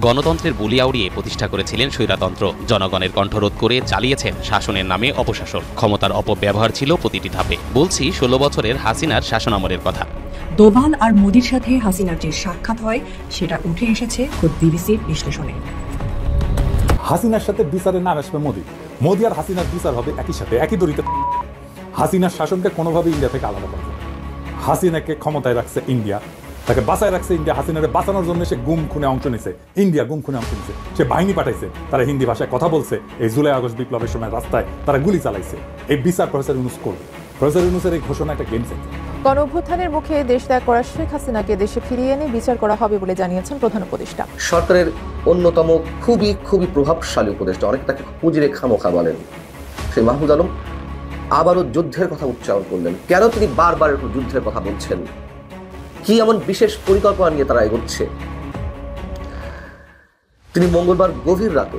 গণতন্ত্রের বুলি আউড়িয়ে প্রতিষ্ঠা করেছিলেন স্বৈরতন্ত্র। জনগণের কণ্ঠরোধ করে চালিয়েছেন শাসনের নামে অপশাসন। ক্ষমতার অপব্যবহার ছিল প্রতিটি ধাপে। বলছি 16 বছরের হাসিনার শাসনামলের কথা। দোভাল আর মোদির সাথে হাসিনার যে সাক্ষাৎ হয় সেটা উঠে এসেছে খোদ বিবিসির বিশ্লেষণে। হাসিনার সাথে বিচারের নাম আসবে মোদি। মোদি আর হাসিনার বিচার হবে একই সাথে, একই দড়িতে। হাসিনার শাসনকে কোনোভাবে ইন্ডিয়া থেকে আলাদা করা যাবে। হাসিনাকে ক্ষমতায় রাখছে ইন্ডিয়া, তাকে বাঁচায় রাখছে ইন্ডিয়া। হাসিনারে বাঁচানোর জন্য সে গুম খুনে অংশ নিছে, ইন্ডিয়া গুম খুনে অংশ নিছে। সে বাহিনী পাঠাইছে, তারা হিন্দি ভাষায় কথা বলছে। এই জুলাই আগস্ট বিপ্লবের সময় রাস্তায় তারা গুলি চালাইছে। এই বিচার প্রফেসর ইউনূস করবে। প্রফেসর ইউনূসের এই ঘোষণা একটা গেম চেঞ্জার। গণঅভ্যুত্থানের মুখে দেশ ত্যাগ করা শেখ হাসিনাকে দেশে ফিরিয়ে এনে বিচার করা হবে বলে জানিয়েছেন প্রধান উপদেষ্টা। সরকারের অন্যতম খুবই প্রভাবশালী উপদেষ্টা, অনেকে তাকে পুঁজিরে খামোখা বলেন, সেই মাহমুদ আলম আবারও যুদ্ধের কথা উচ্চারণ করলেন। কেন তিনি বারবার যুদ্ধের কথা বলছেন? কি এমন বিশেষ পরিকল্পনা নিয়ে তারা এগোচ্ছে? তিনি মঙ্গলবার গভীর রাত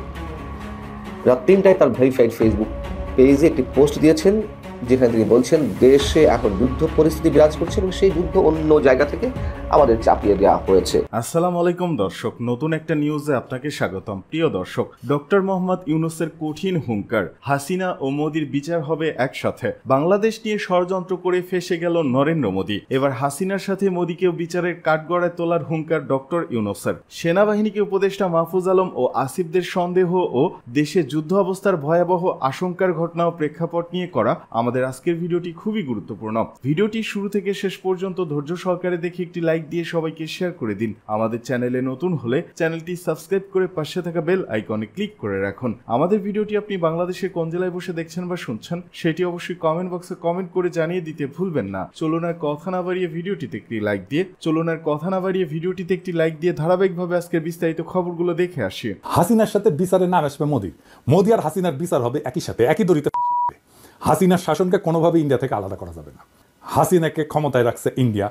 3টায় তার ভেরিফাইড ফেসবুক পেজে একটি পোস্ট দিয়েছেন, যেখানে তিনি বলছেন দেশে এখন যুদ্ধ পরিস্থিতি বিরাজ করছে এবং সেই যুদ্ধ অন্য জায়গা থেকে আমাদের চাপিয়ে দেওয়া হয়েছে। আসসালামু আলাইকুম দর্শক, নতুন একটা নিউজে আপনাকে স্বাগতম। প্রিয় দর্শক, ডক্টর মোহাম্মদ ইউনূসের কঠিন হুঙ্কার, হাসিনা ও মোদির বিচার হবে একসাথে। বাংলাদেশ নিয়ে ষড়যন্ত্র করে ফেসে গেল নরেন্দ্র মোদি। এবার হাসিনার সাথে মোদিকেও বিচারের কাঠগড়ায় তোলার হুঙ্কার ডক্টর ইউনূসের। সেনাবাহিনীকে উপদেষ্টা মাহফুজ আলম ও আসিফদের সন্দেহ ও দেশে যুদ্ধ অবস্থার ভয়াবহ আশঙ্কার ঘটনা ও প্রেক্ষাপট নিয়ে করা আমাদের আজকের ভিডিওটি খুবই গুরুত্বপূর্ণ। ভিডিওটি শুরু থেকে শেষ পর্যন্ত ধৈর্য সহকারে দেখে একটি লাইক দিয়ে সবাইকে শেয়ার করে দিন। আমাদের চ্যানেলে নতুন হলে চ্যানেলটি সাবস্ক্রাইব করে পাশে থাকা বেল আইকনে ক্লিক করে রাখুন। আমাদের ভিডিওটি আপনি বাংলাদেশের কোন জেলায় বসে দেখছেন বা শুনছেন সেটি অবশ্যই কমেন্ট বক্সে কমেন্ট করে জানিয়ে দিতে ভুলবেন না। চলুন আর কথা না বাড়িয়ে ভিডিওটিতে একটি লাইক দিয়ে ধারাবাহিকভাবে আজকের বিস্তারিত খবরগুলো দেখে আসি। হাসিনার সাথে বিচারের নাম আসবে মোদি। মোদি আর হাসিনার বিচার হবে একই সাথে, একই দড়িতে। হাসিনার শাসনকে কোনোভাবে ইন্ডিয়া থেকে আলাদা করা যাবে না। হাসিনাকে ক্ষমতায় রাখছে ইন্ডিয়া,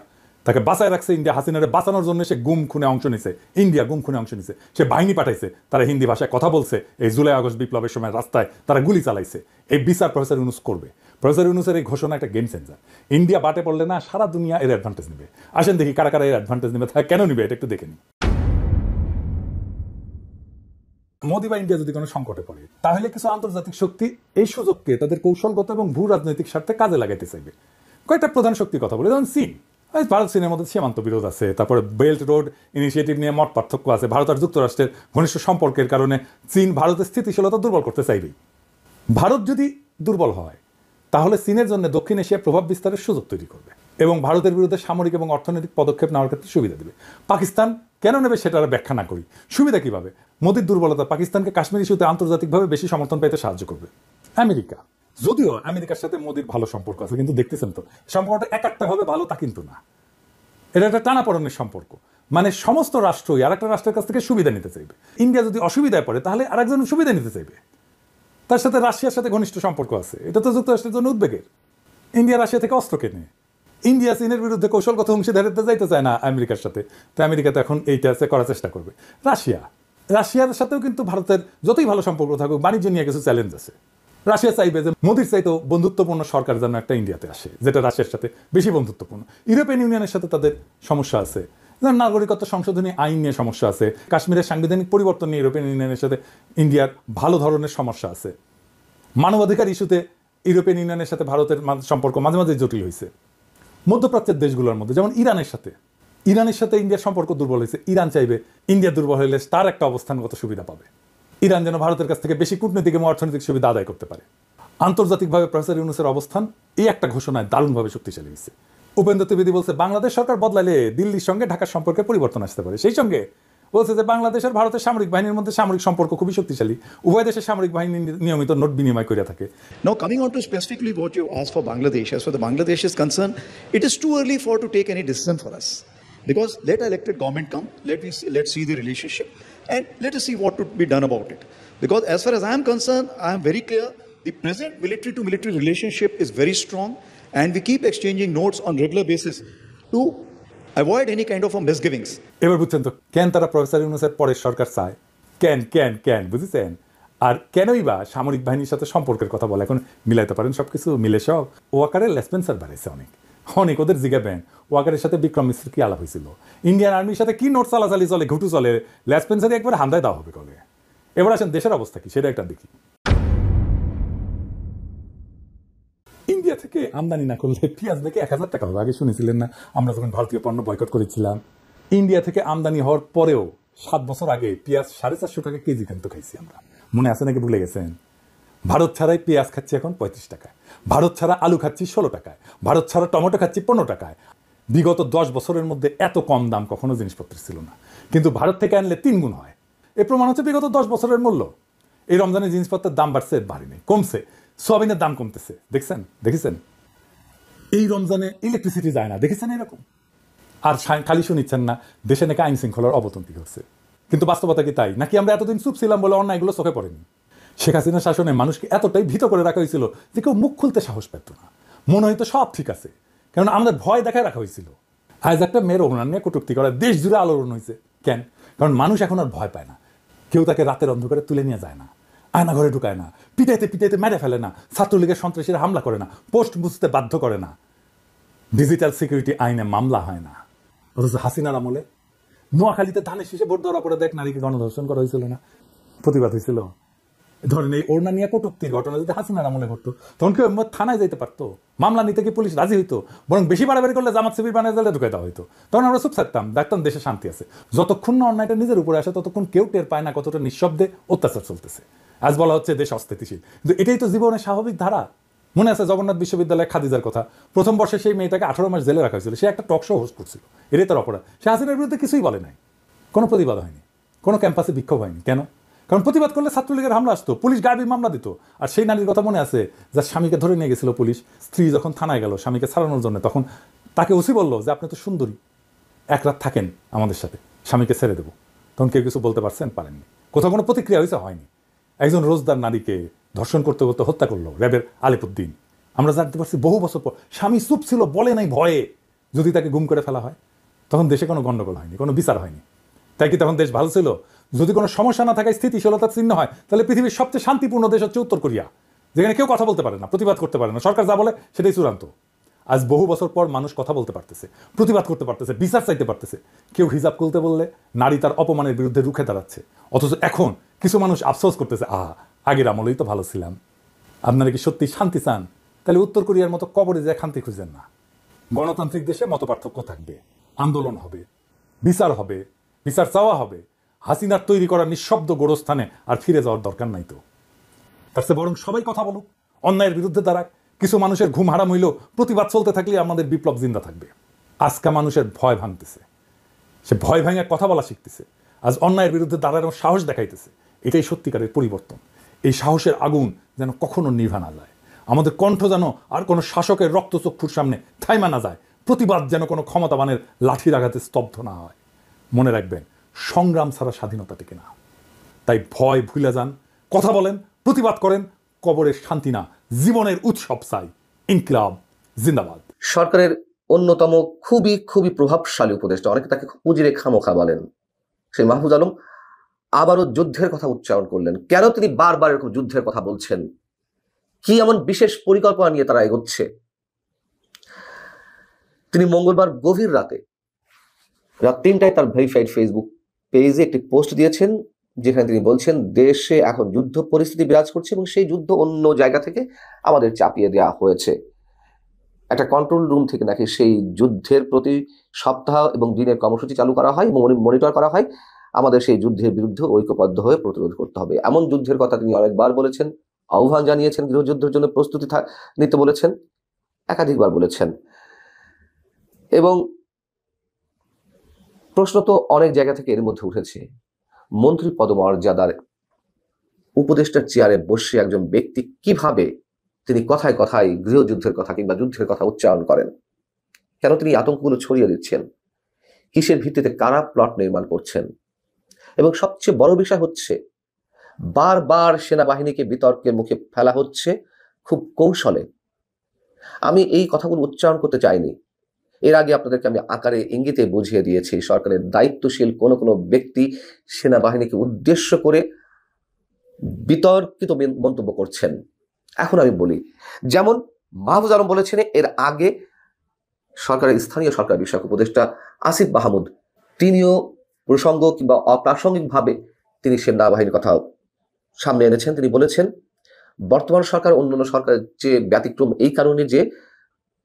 তাকে বাঁচায় রাখছে ইন্ডিয়া। হাসিনারে বাঁচানোর জন্য সে গুম খুনে অংশ নিছে, ইন্ডিয়া গুম খুনে অংশ নিছে। সে বাহিনী পাঠাইছে, তারা হিন্দি ভাষায় কথা বলছে। এই জুলাই আগস্ট বিপ্লবের সময় রাস্তায় তারা গুলি চালাইছে। এই বিচার প্রফেসর ইউনূস করবে। প্রফেসর ইউনূসের এই ঘোষণা একটা গেম চেঞ্জার। ইন্ডিয়া বাটে পড়লে না সারা দুনিয়া এর অ্যাডভান্টেজ নেবে। আসেন দেখি কারা কারা এর অ্যাডভান্টেজ নেবে, তারা কেন নিবে এটা একটু দেখে নিই। মোদি বা ইন্ডিয়া যদি কোনো সংকটে পড়ে, তাহলে কিছু আন্তর্জাতিক শক্তি এই সুযোগকে তাদের কৌশলগত এবং ভূ রাজনৈতিক স্বার্থে কাজে লাগাইতে চাইবে। কয়েকটা প্রধান শক্তির কথা বলে, যেমন চীন। ভারত চীনের মধ্যে সীমান্ত বিরোধ আছে, তারপরে বেল্ট রোড ইনিশিয়েটিভ নিয়ে মত পার্থক্য আছে। ভারত আর যুক্তরাষ্ট্রের ঘনিষ্ঠ সম্পর্কের কারণে চীন ভারতের স্থিতিশীলতা দুর্বল করতে চাইবেই। ভারত যদি দুর্বল হয় তাহলে চীনের জন্য দক্ষিণ এশিয়ার প্রভাব বিস্তারের সুযোগ তৈরি করবে এবং ভারতের বিরুদ্ধে সামরিক এবং অর্থনৈতিক পদক্ষেপ নেওয়ার ক্ষেত্রে সুবিধা দেবে। পাকিস্তান কেন নেবে সেটা ব্যাখ্যা না করি, সুবিধা কিভাবে? মোদির দুর্বলতা পাকিস্তানকে কাশ্মীর ইস্যুতে আন্তর্জাতিকভাবে বেশি সমর্থন পেতে সাহায্য করবে। আমেরিকা, যদিও আমেরিকার সাথে মোদির ভালো সম্পর্ক আছে, কিন্তু দেখতেছেন তো সম্পর্কটা একাত্মক ভাবে ভালো তা কিন্তু না। এটা একটা টানাপড়নের সম্পর্ক, মানে সমস্ত রাষ্ট্রই আর একটা রাষ্ট্রের কাছ থেকে সুবিধা নিতে চাইবে। ইন্ডিয়া যদি অসুবিধায় পড়ে তাহলে আরেকজন সুবিধা নিতে চাইবে। তার সাথে রাশিয়ার সাথে ঘনিষ্ঠ সম্পর্ক আছে, এটা তো যুক্তরাষ্ট্রের জন্য উদ্বেগের। ইন্ডিয়া রাশিয়া থেকে অস্ত্র কেনে। ইন্ডিয়া চীনের বিরুদ্ধে কৌশলগত অংশীদারিত্বে যাইতে চায় না আমেরিকার সাথে, তো আমেরিকা তো এখন এইটা করার চেষ্টা করবে। রাশিয়ার সাথেও কিন্তু ভারতের যতই ভালো সম্পর্ক থাকুক, বাণিজ্য নিয়ে কিছু চ্যালেঞ্জ আছে। রাশিয়া চাইবে যে মোদির চাইতেও বন্ধুত্বপূর্ণ সরকার যেন একটা ইন্ডিয়াতে আসে, যেটা রাশিয়ার সাথে বেশি বন্ধুত্বপূর্ণ। ইউরোপিয়ান ইউনিয়নের সাথে তাদের সমস্যা আছে, নাগরিকত্ব সংশোধনী আইন নিয়ে সমস্যা আছে, কাশ্মীরের সাংবিধানিক পরিবর্তন নিয়ে ইউরোপিয়ান ইউনিয়নের সাথে ইন্ডিয়ার ভালো ধরনের সমস্যা আছে। মানবাধিকার ইস্যুতে ইউরোপিয়ান ইউনিয়নের সাথে ভারতের সম্পর্ক মাঝে মাঝে জটিল হয়েছে। মধ্যপ্রাচ্যের দেশগুলোর মধ্যে যেমন ইরানের সাথে ইন্ডিয়ার সম্পর্ক দুর্বল হয়েছে। ইরান চাইবে ইন্ডিয়া দুর্বল হলে তার একটা অবস্থানগত সুবিধা পাবে। ইরান যেন ভারতের কাছ থেকে বেশি কূটনৈতিক এবং অর্থনৈতিক সুবিধা আদায় করতে পারে। আন্তর্জাতিকভাবে প্রফেসর ইউনূসের অবস্থান এই একটা ঘোষণায় দারুণভাবে শক্তিশালী হয়েছে। উপেন্দ্র ত্রিবেদী বলছে বাংলাদেশ সরকার বদলালে দিল্লির সঙ্গে ঢাকার সম্পর্কে পরিবর্তন আসতে পারে। সেই সঙ্গে বলছে যে বাংলাদেশ আর ভারতের সামরিক বাহিনীর মধ্যে সামরিক সম্পর্ক খুবই শক্তিশালী। উভয় দেশের সামরিক বাহিনী নিয়মিত নোট বিনিময় করে থাকে। Now coming on to specifically what you asked for Bangladesh, as far as Bangladesh is concerned, it is too early to take any decision for us. Because let elected government come, let's see the relationship and let us see what would be done about it. Because as far as I am concerned, I am very clear, the present military to military relationship is very strong and we keep exchanging notes on regular basis to avoid any kind of a misgivings. এবার বুঝছেন তো কেন তারা professor ইউনূসের পরের সরকার চায়? কেন বুঝেছেন? আর কেনই বা সামরিক বাহিনীর সাথে সম্পর্কের কথা বলে? এখন মিলাইতে পারেন সবকিছু মিলে সব ও আকারে লেসপেন্সার বাড়াইছে অনেক। অনেক ওদের জিগাবেন ওয়াকারের সাথে বিক্রম মিশ্র কি আলাপ হয়েছিল, ইন্ডিয়ান আর্মির সাথে কি নোট চালাচালি চলে, ঘুটু চলে, ল্যাসপেন্সারি একবার হান্দায় দেওয়া হবে কলে। এবার আসেন দেশের অবস্থা কি সেটা একটা দেখি। ইন্ডিয়া থেকে আমদানি না করলে পেঁয়াজ নাকি 1000 টাকা হবে, আগে শুনেছিলেন না আমরা যখন ভারতীয় পণ্য বয়কট করেছিলাম। ইন্ডিয়া থেকে আমদানি হওয়ার পরেও 7 বছর আগে পেঁয়াজ 450 টাকা কেজি কিন্তু খাইছি আমরা, মনে আছে নাকি ভুলে গেছেন? ভারত ছাড়াই পেঁয়াজ খাচ্ছি এখন 35 টাকায়, ভারত ছাড়া আলু খাচ্ছি 16 টাকায়, ভারত ছাড়া টমেটো খাচ্ছি 15 টাকায়। বিগত 10 বছরের মধ্যে এত কম দাম কখনো জিনিসপত্রের ছিল না, কিন্তু ভারত থেকে আনলে 3 গুণ হয়। এর প্রমাণ হচ্ছে বিগত 10 বছরের মূল্য। এই রমজানের জিনিসপত্রের দাম বাড়ছে, বাড়েনি, কমছে। সোয়াবিনের দাম কমতেছে, দেখেছেন? এই রমজানে ইলেকট্রিসিটি যায় না, দেখেছেন এরকম? আর খালি শুনিচ্ছেন না দেশে নাকি আইন শৃঙ্খলার অবনতি হচ্ছে, কিন্তু বাস্তবতা কি তাই? নাকি আমরা এতদিন চুপ ছিলাম বলে অন্যায়গুলো চোখে পড়েনি? শেখ হাসিনার শাসনে মানুষকে এতটাই ভীত করে রাখা হয়েছিল যে কেউ মুখ খুলতে সাহস পেত না, মনে হয়তো সব ঠিক আছে, কারণ আমাদের ভয় দেখায় রাখা হয়েছিল। আজ একটা মেয়ের অভিমান নিয়ে কটূক্তি করা দেশ জুড়ে আলোড়ন হয়েছে, কেন? কারণ মানুষ এখন আর ভয় পায় না, কেউ তাকে রাতের অন্ধকারে তুলে নিয়ে যায় না, আয়না ঘরে ঢুকায় না, পিটাইতে মেরে ফেলে না, ছাত্রলীগের সন্ত্রাসীরা হামলা করে না, পোস্ট বুঝতে বাধ্য করে না, ডিজিটাল সিকিউরিটি আইনে মামলা হয় না। অথচ হাসিনার আমলে নোয়াখালীতে ধানের শীষে ভোট দেওয়ার পরে দেখ নারীকে গণধর্ষণ করা হয়েছিল না, প্রতিবাদ হয়েছিল। ধরেন এই ওড়না নিয়ে কটূক্তির ঘটনা যদি হাসিনার আমলে ঘটতো তখন কেউ থানায় যেতে পারতো, মামলা নিতে কি পুলিশ রাজি হইতো? বরং বেশি বাড়াবাড়ি করলে জামাত শিবির বানিয়ে জেলে ঢুকে দেওয়া হইতো। তখন আমরা চুপ থাকতাম, দেখতাম দেশে শান্তি আছে। যতক্ষণ না অন্যায়টা নিজের উপরে আসে ততক্ষণ কেউ টের পায় না কতটা নিঃশব্দে অত্যাচার চলতেছে। আজ বলা হচ্ছে দেশ অস্থিতিশীল, কিন্তু এটাই তো জীবনের স্বাভাবিক ধারা। মনে আছে জগন্নাথ বিশ্ববিদ্যালয়ে খাদিজার কথা, প্রথম বর্ষে সেই মেয়েটাকে 18 মাস জেলে রাখা হয়েছিল, সে একটা টক শো হোস্ট করছিল, এটাই তার অপরাধ। সে হাসিনার বিরুদ্ধে কিছুই বলে নাই, কোনো প্রতিবাদ হয়নি, কোনো ক্যাম্পাসে বিক্ষোভ হয়নি। কেন? কারণ প্রতিবাদ করলে ছাত্রলীগের হামলা আসতো, পুলিশ গায়েবী মামলা দিত। আর সেই নারীর কথা মনে আছে যার স্বামীকে ধরে নিয়ে গেছিল পুলিশ, স্ত্রী যখন থানায় গেল স্বামীকে ছাড়ানোর জন্য, তখন তাকে ওসি বললো যে আপনি তো সুন্দরী, 1 রাত থাকেন আমাদের সাথে, স্বামীকে ছেড়ে দেবো। তখন কেউ কিছু বলতে পারছেন? পারেননি। কোথাও কোনো প্রতিক্রিয়া হয়েছে? হয়নি। একজন রোজদার নারীকে ধর্ষণ করতে করতে হত্যা করলো র্যাবের আলিপুদ্দিন। আমরা জানতে পারছি বহু বছর পর, স্বামী চুপ ছিল, বলে নাই ভয়ে। যদি তাকে গুম করে ফেলা হয় তখন দেশে কোনো গন্ডগোল হয়নি, কোনো বিচার হয়নি। তাই কি তখন দেশ ভালো ছিল? যদি কোনো সমস্যা না থাকায় স্থিতিশীলতার চিহ্ন হয়, তাহলে পৃথিবীর সবচেয়ে শান্তিপূর্ণ দেশ হচ্ছে উত্তর কোরিয়া, যেখানে কেউ কথা বলতে পারে না, প্রতিবাদ করতে পারে না, সরকার যা বলে সেটাই চূড়ান্ত। আজ বহু বছর পর মানুষ কথা বলতে পারতেছে, প্রতিবাদ করতে পারতেছে, বিচার চাইতে পারতেছে। কেউ হিজাব খুলতে বললে নারী তার অপমানের বিরুদ্ধে রুখে দাঁড়াচ্ছে। অথচ এখন কিছু মানুষ আফসোস করতেছে, আগের আমলেই তো ভালো ছিলাম। আপনারা কি সত্যি শান্তি চান? তাহলে উত্তর কোরিয়ার মতো কবরে যায় শান্তি খুঁজেন না। গণতান্ত্রিক দেশে মতপার্থক্য থাকবে, আন্দোলন হবে, বিচার হবে, বিচার চাওয়া হবে। হাসিনার তৈরি করা নিঃশব্দ গোরস্থানে আর ফিরে যাওয়ার দরকার নাই তো। তার চেয়ে বরং সবাই কথা বলুক, অন্যায়ের বিরুদ্ধে দাঁড়াক। কিছু মানুষের ঘুম হারাম হইল, প্রতিবাদ চলতে থাকলে আমাদের বিপ্লব জিন্দা থাকবে। আজকে মানুষের ভয় ভাঙতেছে, সে ভয় ভাঙে কথা বলা শিখতেছে, আজ অন্যায়ের বিরুদ্ধে দাঁড়ানোর সাহস দেখাইতেছে। এটাই সত্যিকারের পরিবর্তন। এই সাহসের আগুন যেন কখনো নিভা না যায়, আমাদের কণ্ঠ যেন আর কোনো শাসকের রক্তচক্ষুর সামনে থাইমা না যায়, প্রতিবাদ যেন কোনো ক্ষমতাবানের লাঠির আঘাতে স্তব্ধ না হয়। মনে রাখবেন, সংগ্রাম ছাড়া স্বাধীনতা টিকে না। তাই ভয় ভুলে যান, কথা বলেন, প্রতিবাদ করেন। কবরের শান্তি না, জীবনের উৎসব চাই। ইনকিলাব জিন্দাবাদ। সরকারের অন্যতম খুবই প্রভাবশালী উপদেষ্টা, অনেকে তাকে পুঁজিরে খামোখা বলেন, সেই মাহফুজ আলম আবারও যুদ্ধের কথা উচ্চারণ করলেন। কেন তিনি বারবার এরকম যুদ্ধের কথা বলছেন? কি এমন বিশেষ পরিকল্পনা নিয়ে তারা এগোচ্ছে? তিনি মঙ্গলবার গভীর রাত 3টায় তার ভেরিফাইড ফেসবুক পেজে একটি পোস্ট দিয়েছেন, যেখানে তিনি বলছেন দেশে এখন যুদ্ধ পরিস্থিতি বিরাজ করছে এবং সেই যুদ্ধ অন্য জায়গা থেকে আমাদের চাপিয়ে দেওয়া হয়েছে। একটা কন্ট্রোল রুম থেকে নাকি সেই যুদ্ধের প্রতি সপ্তাহ এবং দিনের কর্মসূচি চালু করা হয় এবং মনিটর করা হয়। আমাদের সেই যুদ্ধের বিরুদ্ধে ঐক্যবদ্ধ হয়ে প্রতিরোধ করতে হবে, এমন যুদ্ধের কথা তিনি অনেকবার বলেছেন। আহ্বান জানিয়েছেন, গৃহযুদ্ধের জন্য প্রস্তুতি নিতে বলেছেন, একাধিকবার বলেছেন। এবং প্রশ্ন তো অনেক জায়গা থেকে এর মধ্যে উঠেছে, মন্ত্রী পদমর্যাদার উপদেষ্টার চেয়ারে বসে একজন ব্যক্তি কিভাবে তিনি কথায় কথায় গৃহযুদ্ধের কথা কিংবা যুদ্ধের কথা উচ্চারণ করেন? কেন তিনি আতঙ্কগুলো ছড়িয়ে দিচ্ছেন? কিসের ভিত্তিতে কারা প্লট নির্মাণ করছেন? এবং সবচেয়ে বড় বিষয় হচ্ছে, বারবার সেনাবাহিনীকে বিতর্কের মুখে ফেলা হচ্ছে খুব কৌশলে। আমি এই কথাগুলো উচ্চারণ করতে চাইনি, এর আগে আপনাদেরকে আমি আকারে ইঙ্গিতে বুঝিয়ে দিয়েছি। সরকারের দায়িত্বশীল কোনো ব্যক্তি সেনাবাহিনীকে উদ্দেশ্য করে বিতর্কিত মন্তব্য করছেন। এখন আমি বলি, যেমন মাহফুজ আলম বলেছেন এর আগে সরকারের স্থানীয় সরকার বিষয়ক উপদেষ্টা আসিফ মাহমুদ, তিনিও প্রসঙ্গ কিংবা অপ্রাসঙ্গিকভাবে তিনি সেনাবাহিনীর কথা সামনে এনেছেন। তিনি বলেছেন, বর্তমান সরকার অন্যান্য সরকারের যে ব্যতিক্রম এই কারণে যে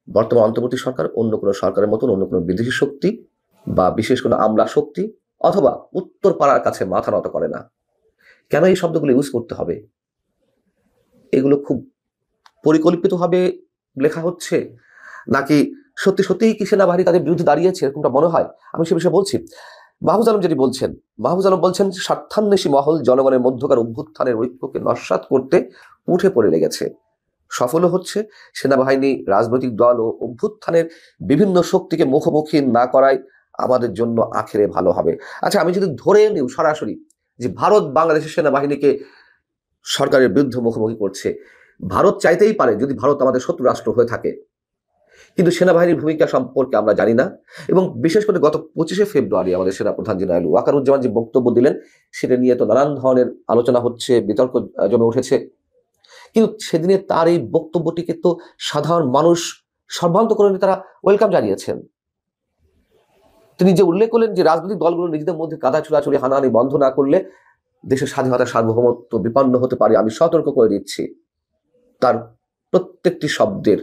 বর্তমান অন্তর্বর্তী সরকার অন্য কোনো সরকারের মতন অন্য কোনো বিদেশি শক্তি বা বিশেষ কোনো আমলা শক্তি অথবা উত্তর পাড়ার কাছে মাথা নত করে না। কেন এই শব্দগুলো ইউজ করতে হবে? এগুলো খুব পরিকল্পিতভাবে লেখা হচ্ছে নাকি সত্যি সত্যিই কি সেনাবাহিনী তাদের বিরুদ্ধে দাঁড়িয়েছে এরকমটা মনে হয়? আমি সে বিষয়ে বলছি। মাহফুজ আলম বলছেন স্বার্থান্বেষী মহল জনগণের মধ্যকার অভ্যুত্থানের ঐক্যকে নস্যাৎ করতে উঠে পড়ে লেগেছে। সফলও হচ্ছে। সেনাবাহিনী, রাজনৈতিক দল ও অভ্যুত্থানের বিভিন্ন শক্তিকে মুখোমুখি না করাই আমাদের জন্য আখেরে ভালো হবে। আচ্ছা, আমি যদি ধরে নিই সরাসরি যে ভারত বাংলাদেশের সেনাবাহিনীকে সরকারের বিরুদ্ধে মুখোমুখি করছে, ভারত চাইতেই পারে যদি ভারত আমাদের শত্রু রাষ্ট্র হয়ে থাকে, কিন্তু সেনাবাহিনীর ভূমিকা সম্পর্কে আমরা জানি না। এবং বিশেষ করে গত 25শে ফেব্রুয়ারি আমাদের সেনাপ্রধান জেনারেল ওয়াকারুজ্জামান যে বক্তব্য দিলেন সেটা নিয়ে তো নানান ধরনের আলোচনা হচ্ছে, বিতর্ক জমে উঠেছে। কিন্তু সেদিনে তার এই বক্তব্যটিকে তো সাধারণ মানুষ সর্বান্তকরণে তারা ওয়েলকাম জানিয়েছেন। তিনি যে উল্লেখ করলেন যে রাজনৈতিক দলগুলো নিজেদের মধ্যে কাদা ছোড়াছুড়ি, হানাহানি বন্ধ না করলে দেশের স্বাধীনতার সার্বভৌমত্ব বিপন্ন হতে পারে। আমি সতর্ক করে দিচ্ছি। তার প্রত্যেকটি শব্দের,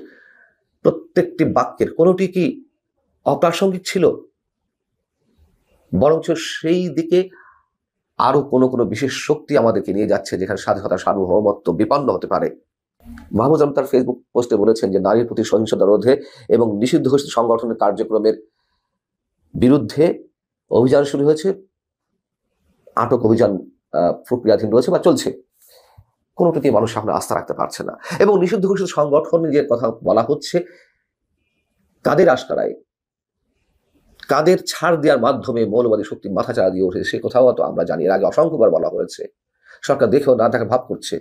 প্রত্যেকটি বাক্যের কোনোটি কি অপ্রাসঙ্গিক ছিল? বরঞ্চ সেই দিকে আরো কোনো বিশেষ শক্তি আমাদেরকে নিয়ে যাচ্ছে যেখানে স্বাধীনতার সার্বভৌমত্ব বিপন্ন হতে পারে। মাহফুজ আলম তার ফেসবুক পোস্টে বলেছেন যে নারীর প্রতি সহিংসতা রোধে এবং নিষিদ্ধ ঘোষিত সংগঠনের কার্যক্রমের বিরুদ্ধে অভিযান শুরু হয়েছে, আটক অভিযান প্রক্রিয়াধীন রয়েছে বা চলছে। কোনোটিতে মানুষ সামনে আস্থা রাখতে পারছে না। এবং নিষিদ্ধ ঘোষিত সংগঠনের যে কথা বলা হচ্ছে, কাদের আশকারায়, কাদের ছাড় দেওয়ার মাধ্যমে মৌলবাদী শক্তি মাথাচাড়া দিয়ে উঠেছে সে কথাও তো আমরা জানি। এর আগে অসংখ্যবার বলা হয়েছে। সরকার দেখেও না দেখা ভাব করছে।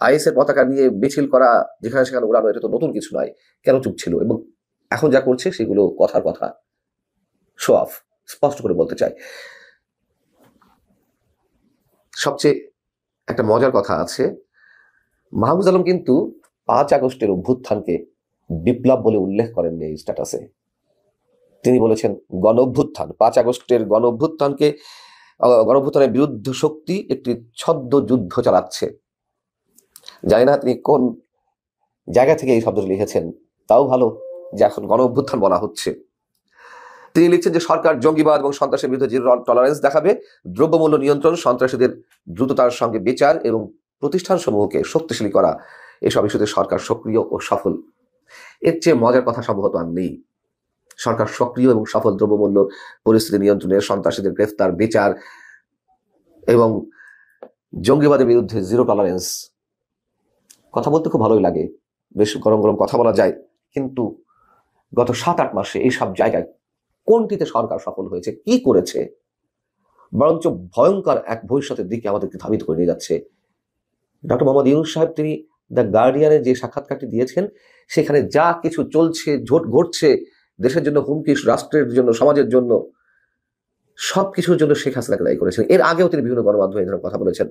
আইএসের পতাকা নিয়ে মিছিল করা যেখানে সেখানে উড়ানো, এটা তো নতুন কিছু নয়। কেন চুপ ছিল? এবং এখন যা করছে সেগুলো কথার কথা, শো অফ, স্পষ্ট করে বলতে চাই। সবচেয়ে একটা মজার কথা আছে, মাহফুজ আলম কিন্তু 5 আগস্টের অভ্যুত্থানকে বিপ্লব বলে উল্লেখ করেননি এই স্ট্যাটাসে। তিনি বলেছেন গণ অভ্যুত্থান। 5 আগস্টের গণ অভ্যুত্থানের বিরুদ্ধে শক্তি একটি ছদ্ম যুদ্ধ চালাচ্ছে। জানি না তিনি কোন জায়গা থেকে এই শব্দটি লিখেছেন, তাও ভালো যে এখন গণ অভ্যুত্থান বলা হচ্ছে। তিনি লিখছেন যে সরকার জঙ্গিবাদ এবং সন্ত্রাসের বিরুদ্ধে জিরো টলারেন্স দেখাবে, দ্রব্যমূল্য নিয়ন্ত্রণ, সন্ত্রাসীদের দ্রুততার সঙ্গে বিচার এবং প্রতিষ্ঠানসমূহকে শক্তিশালী করা, এসব ইস্যুতে সরকার সক্রিয় ও সফল। এর চেয়ে মজার কথা সম্ভবত আর নেই। সরকার সক্রিয় এবং সফল দ্রব্যমূল্য পরিস্থিতি নিয়ন্ত্রণে, সন্ত্রাসীদের গ্রেফতার, বিচার এবং জঙ্গিবাদের বিরুদ্ধে জিরো টলারেন্স। কথা বলতে খুব ভালোই লাগে, বেশ গরম গরম কথা বলা যায়। কিন্তু গত 7-8 মাসে এইসব জায়গায় কোনটিতে সরকার সফল হয়েছে, কি করেছে? বরঞ্চ ভয়ঙ্কর এক ভবিষ্যতের দিকে আমাদেরকে ধাবিত করে নিয়ে যাচ্ছে। ডক্টর মোহাম্মদ ইউনূস সাহেব তিনি দ্য গার্ডিয়ানে যে সাক্ষাৎকারটি দিয়েছেন সেখানে যা কিছু চলছে, ঘটছে দেশের জন্য হুমকি, রাষ্ট্রের জন্য, সমাজের জন্য, সবকিছুর জন্য শেখ হাসিনাকে দায়ী করেছেন। এর আগেও তিনি বিভিন্ন গণমাধ্যমে এই ধরনের কথা বলেছেন।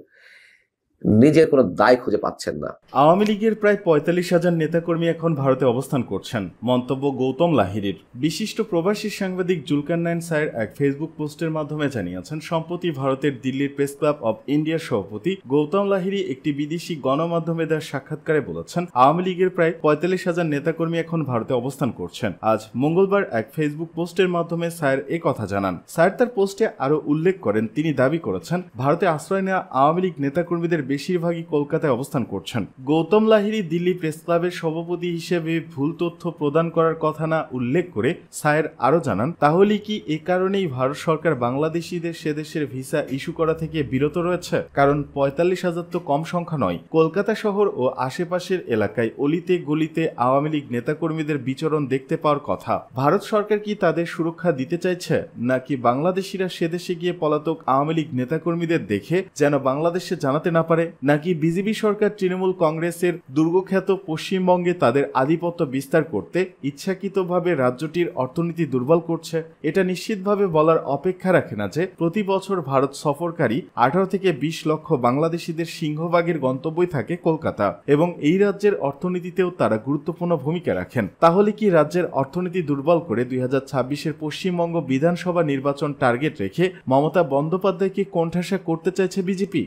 নিজের কোনো দায় খুঁজে পাচ্ছেন না। আওয়ামী লীগের প্রায় 45,000 নেতাকর্মী এখন ভারতে অবস্থান করছেন। মন্তব্য গৌতম লাহিড়ীর। বিশিষ্ট প্রবাসী সাংবাদিক জুলকারনাইন সায়ের এক ফেসবুক পোস্টের মাধ্যমে জানিয়েছেন, সম্প্রতি ভারতের দিল্লির প্রেস ক্লাব অব ইন্ডিয়ার সভাপতি গৌতম লাহিড়ী একটি বিদেশি গণমাধ্যমে দেওয়া সাক্ষাৎকারে বলেছেন, আওয়ামী লীগের প্রায় 45,000 নেতাকর্মী এখন ভারতে অবস্থান করছেন। আজ মঙ্গলবার এক ফেসবুক পোস্টের মাধ্যমে সায়ের এ কথা জানান। সায়ের তার পোস্টে আরও উল্লেখ করেন, তিনি দাবি করেছেন ভারতে আশ্রয় নেওয়া আওয়ামী লীগ নেতাকর্মীদের বেশিরভাগই কলকাতায় অবস্থান করছেন। গৌতম লাহিড়ী দিল্লি প্রেস ক্লাবের সভাপতি হিসেবে ভুল তথ্য প্রদান করার কথা না উল্লেখ করে সায়ের আরও জানান, তাহলে কি এ কারণেই ভারত সরকার বাংলাদেশিদের সে দেশের ভিসা ইস্যু করা থেকে বিরত রয়েছে? কারণ 45,000 তো কম সংখ্যা নয়। কলকাতা শহর ও আশেপাশের এলাকায় অলিতে গলিতে আওয়ামী লীগ নেতাকর্মীদের বিচরণ দেখতে পাওয়ার কথা। ভারত সরকার কি তাদের সুরক্ষা দিতে চাইছে, নাকি বাংলাদেশিরা সে দেশে গিয়ে পলাতক আওয়ামী লীগ নেতাকর্মীদের দেখে যেন বাংলাদেশে জানাতে না পারে পারে, নাকি বিজেপি সরকার তৃণমূল কংগ্রেসের দুর্গখ্যাত পশ্চিমবঙ্গে তাদের আধিপত্য বিস্তার করতে ইচ্ছাকৃতভাবে রাজ্যটির অর্থনীতি দুর্বল করছে? এটা নিশ্চিতভাবে বলার অপেক্ষা রাখে না যে প্রতি বছর ভারত সফরকারী 18 থেকে 20 লক্ষ বাংলাদেশিদের সিংহভাগের গন্তব্যই থাকে কলকাতা, এবং এই রাজ্যের অর্থনীতিতেও তারা গুরুত্বপূর্ণ ভূমিকা রাখেন। তাহলে কি রাজ্যের অর্থনীতি দুর্বল করে 2026-এর পশ্চিমবঙ্গ বিধানসভা নির্বাচন টার্গেট রেখে মমতা বন্দ্যোপাধ্যায়কে কোণঠাসা করতে চাইছে বিজেপি?